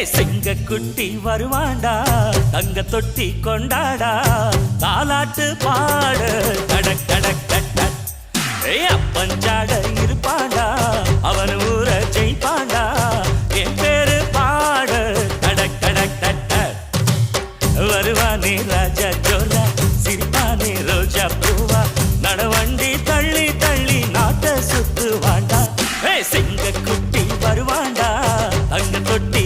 சிங்க குட்டி வருவாண்டா தங்க தொட்டி கொண்டாடா தாலாட்டு பாடு கடக் கடக் கடக் அப்பஞ்சாட இருப்பாண்டா அவன் ஊர ஜெயிப்பாண்டா என் பேரு பாடு கடக் கடக் கடக் வருவானே ராஜா ஜோலா சிரிப்பானே ரோஜா பூவா நடவண்டி தள்ளி தள்ளி நாட்ட சுத்துவாண்டா சிங்க குட்டி வருவாண்டா தங்க தொட்டி